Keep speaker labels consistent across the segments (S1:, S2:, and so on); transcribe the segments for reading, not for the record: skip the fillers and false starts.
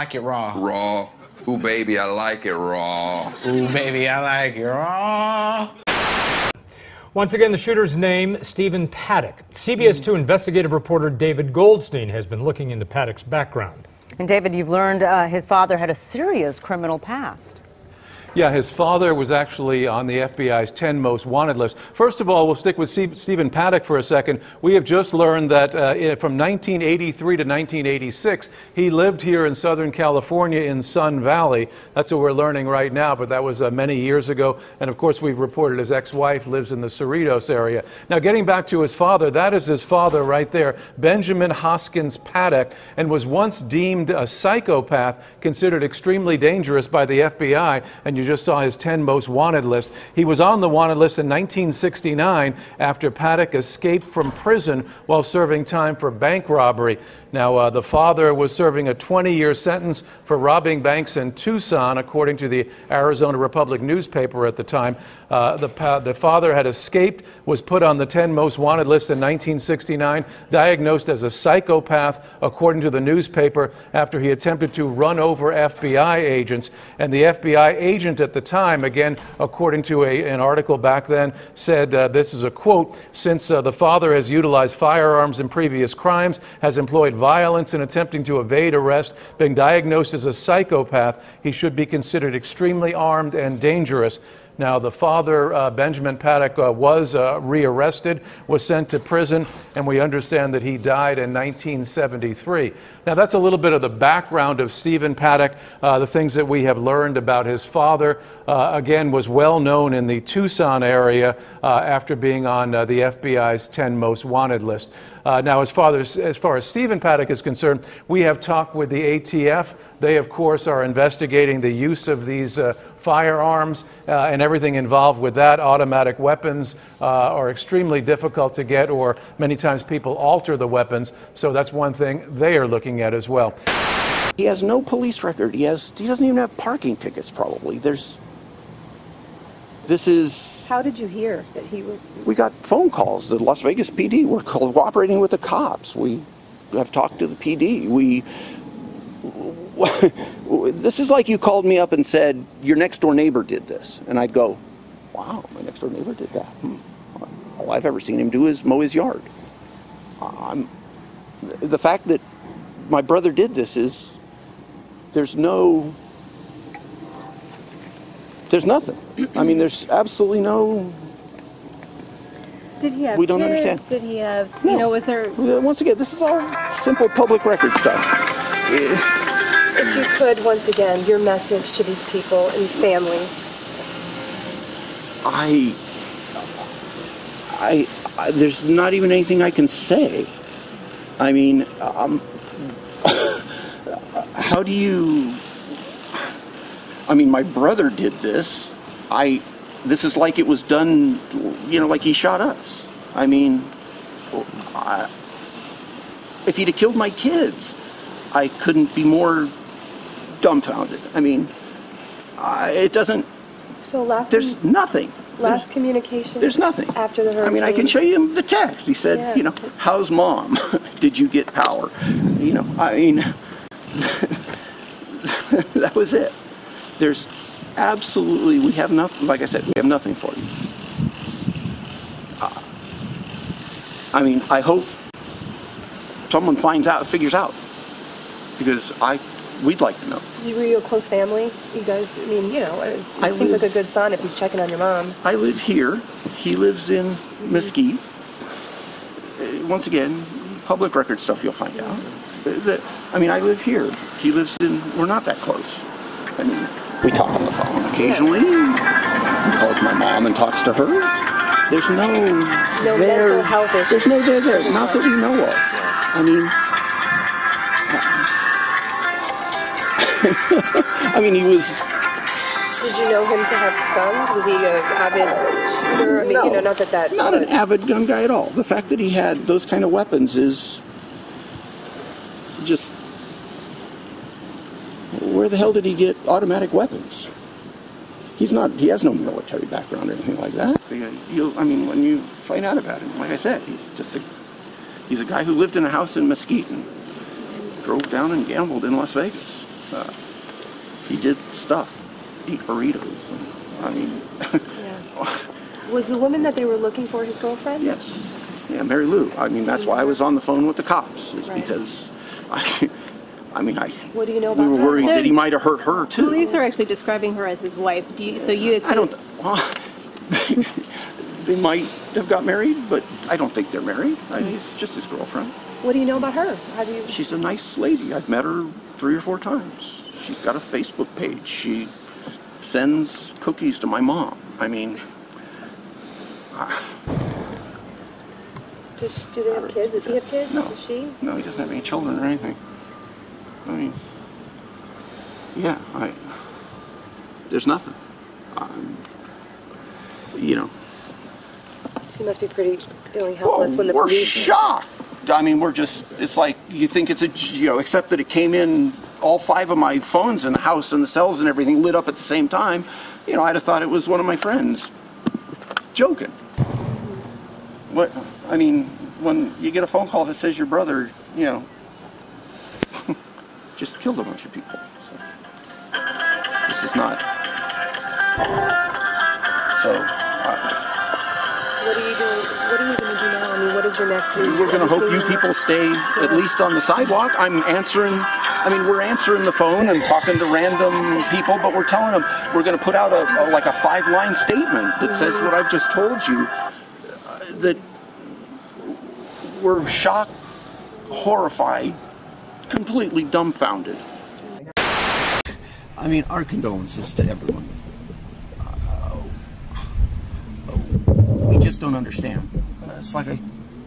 S1: like it raw.
S2: Raw. Ooh, baby, I like it raw.
S1: Ooh, baby, I like it raw.
S3: Once again, the shooter's name, Stephen Paddock. CBS 2 investigative reporter David Goldstein has been looking into Paddock's background.
S4: And David, you've learned his father had a serious criminal past.
S5: Yeah, his father was actually on the FBI's 10 most wanted list. First of all, we'll stick with Stephen Paddock for a second. We have just learned that from 1983 to 1986, he lived here in Southern California in Sun Valley. That's what we're learning right now, but that was many years ago. And of course, we've reported his ex-wife lives in the Cerritos area. Now, getting back to his father, that is his father right there, Benjamin Hoskins Paddock, and was once deemed a psychopath, considered extremely dangerous by the FBI. And you just saw his 10 most wanted list. He was on the wanted list in 1969 after Paddock escaped from prison while serving time for bank robbery. Now, the father was serving a 20-year sentence for robbing banks in Tucson, according to the Arizona Republic newspaper at the time. The father had escaped, was put on the 10 most wanted list in 1969, diagnosed as a psychopath, according to the newspaper, after he attempted to run over FBI agents. And the FBI agent at the time, again, according to an article back then, said, this is a quote, since the father has utilized firearms in previous crimes, has employed violence in attempting to evade arrest, being diagnosed as a psychopath, he should be considered extremely armed and dangerous. Now, the father, Benjamin Paddock, was rearrested, was sent to prison, and we understand that he died in 1973. Now, that's a little bit of the background of Stephen Paddock. The things that we have learned about his father, again, was well known in the Tucson area after being on the FBI's 10 most wanted list. Now, as far as Stephen Paddock is concerned, we have talked with the ATF. They, of course, are investigating the use of these firearms and everything involved with that. Automatic weapons are extremely difficult to get, or many times people alter the weapons. So that's one thing they are looking at as well.
S6: He has no police record. He doesn't even have parking tickets, probably.
S7: How did you hear that he was?
S6: We got phone calls. The Las Vegas PD were cooperating with the cops. We have talked to the PD. This is like you called me up and said, your next door neighbor did this. And I'd go, wow, my next door neighbor did that. All I've ever seen him do is mow his yard. The fact that my brother did this is, there's nothing. I mean, there's absolutely no.
S7: Did he have
S6: we don't
S7: kids?
S6: understand.
S7: Did he have,
S6: No.
S7: was there?
S6: Once again, this is all simple public record stuff.
S7: If you could, once again, your message to these people and these families.
S6: There's not even anything I can say. I mean, how do you? I mean, my brother did this. This is like it was done, like he shot us. I mean, if he'd have killed my kids, I couldn't be more dumbfounded. I mean, it doesn't.
S7: So
S6: there's nothing.
S7: Last communication.
S6: There's nothing.
S7: After the hurricane.
S6: I mean, I can show you the text. He said, how's mom? Did you get power? I mean, that was it. There's absolutely, we have nothing. Like I said, we have nothing for you. I mean, I hope someone figures out, because we'd like to know.
S7: Were you a close family? You guys, I mean, it seems like a good son if he's checking on your mom.
S6: I live here. He lives in Mesquite. Once again, public record stuff you'll find out. I mean, I live here. He lives we're not that close. I mean, we talk on the phone occasionally. He calls my mom and talks to her. There's no
S7: mental health issues.
S6: There's no there. Not that we know of. I mean, he was.
S7: Did you know him to have guns? Was he an avid shooter? I mean,
S6: No,
S7: not
S6: an avid gun guy at all. The fact that he had those kind of weapons is just. Where the hell did he get automatic weapons? He has no military background or anything like that. I mean, when you find out about him, like I said, he's a guy who lived in a house in Mesquite and drove down and gambled in Las Vegas. He did stuff, eat burritos. I mean,
S7: Yeah. Was the woman that they were looking for his girlfriend?
S6: yes. Yeah, Mary Lou. I mean, that's why I was on the phone with the cops. It's
S7: Right.
S6: because
S7: What do you know
S6: we
S7: about
S6: were
S7: her?
S6: worried that he might have hurt her too.
S8: Police are actually describing her as his wife. Do you, so you
S6: I don't. Well, they might have got married, but I don't think they're married. It's just his girlfriend.
S7: What do you know about her? How do you?
S6: She's a nice lady. I've met her 3 or 4 times. She's got a Facebook page. She sends cookies to my mom. I mean,
S7: Do they have kids? Does he have kids?
S6: No.
S7: Does she?
S6: no, he doesn't have any children or anything. I mean, yeah, there's nothing. You know.
S7: She must be pretty feeling helpless when the
S6: we're
S7: police.
S6: shocked. I mean, it's like you think it's except that it came in, all 5 of my phones in the house and the cells and everything lit up at the same time. You know, I'd have thought it was one of my friends joking. What, I mean, when you get a phone call that says your brother, you know, just killed a bunch of people. So, this is not. So.
S7: What are you doing? What are you going to do now? I mean, what is your next move?
S6: We're going to hope you people stay at least on the sidewalk. We're answering the phone and talking to random people, but we're telling them we're going to put out a 5-line statement that says what I've just told you, that we're shocked, horrified, completely dumbfounded. I mean, our condolences to everyone. We just don't understand. It's like I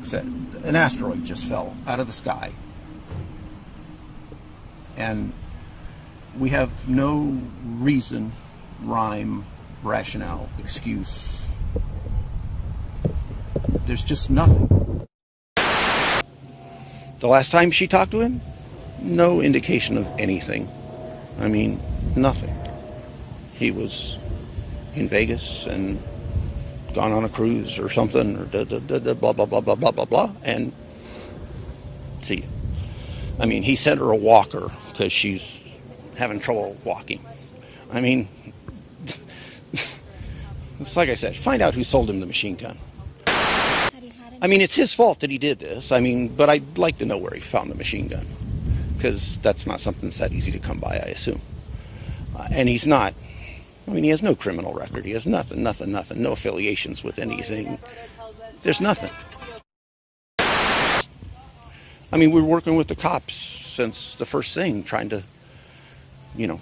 S6: said, an asteroid just fell out of the sky. And we have no reason, rhyme, rationale, excuse. There's just nothing. The last time she talked to him, no indication of anything. I mean, nothing. He was in Vegas and gone on a cruise or something, or blah, blah, blah, blah, blah, blah, blah, and see you. I mean, he sent her a walker because she's having trouble walking. I mean, it's like I said, find out who sold him the machine gun. I mean, it's his fault that he did this. I mean, but I'd like to know where he found the machine gun, because that's not something that's that easy to come by, I assume. And he's not. I mean, he has no criminal record. He has nothing, no affiliations with anything. There's nothing. I mean, we're working with the cops since the first thing, trying to, you know,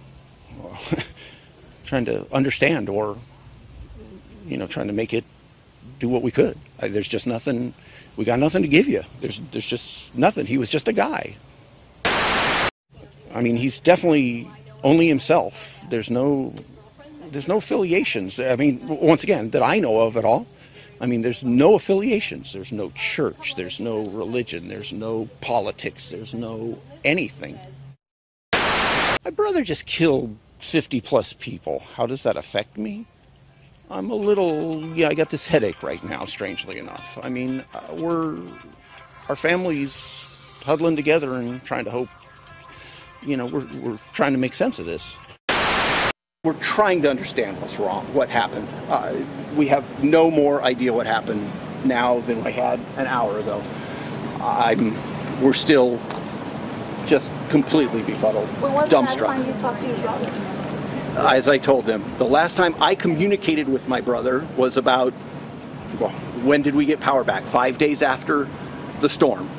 S6: trying to understand, or, you know, trying to make it do what we could. There's just nothing. We got nothing to give you. There's just nothing. He was just a guy. I mean, he's definitely only himself. There's no affiliations. I mean, once again, that I know of at all. I mean, there's no affiliations. There's no church. There's no religion. There's no politics. There's no anything. My brother just killed 50 plus people. How does that affect me? I'm a little, I got this headache right now, strangely enough. I mean, our family's huddling together and trying to hope, you know, we're trying to make sense of this. We're trying to understand what's wrong, what happened. We have no more idea what happened now than we had an hour ago. We're still just completely befuddled, dumbstruck.
S9: When was the last time you talked to your brother?
S6: As I told them, the last time I communicated with my brother was about, well, when did we get power back? 5 days after the storm,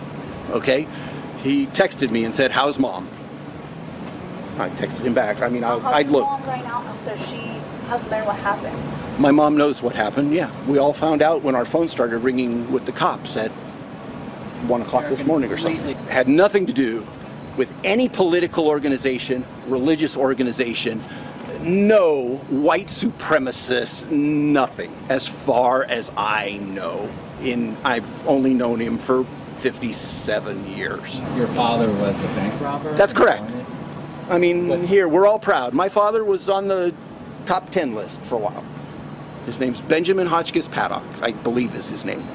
S6: okay? He texted me and said, "How's mom?" I texted him back. I mean, I'd look.
S9: How's mom right now after she has learned what happened?
S6: My mom knows what happened, yeah. We all found out when our phone started ringing with the cops at 1 o'clock this morning or something. It had nothing to do with any political organization, religious organization, no white supremacist, nothing, as far as I know. I've only known him for 57 years.
S10: Your father was a bank robber?
S6: That's correct. I mean, here, we're all proud. My father was on the top 10 list for a while. His name's Benjamin Hotchkiss Paddock, I believe is his name.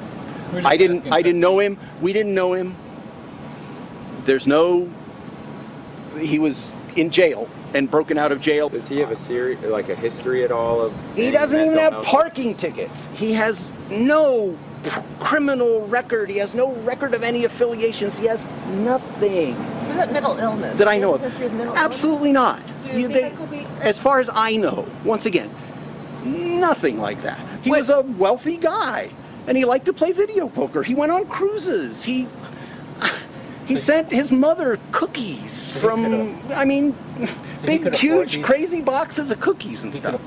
S6: I didn't know him. We didn't know him. He was in jail and broken out of jail.
S10: Does he have a history at all of?
S6: He doesn't even have parking tickets. He has no criminal record. He has no record of any affiliations. He has nothing.
S9: What about mental illness?
S6: That I know of.
S9: History of mental
S6: Absolutely not.
S9: Do you think that could be?
S6: As far as I know, once again, nothing like that. He was a wealthy guy, and he liked to play video poker. He went on cruises. He sent his mother cookies from, I mean, big, huge, crazy boxes of cookies and stuff.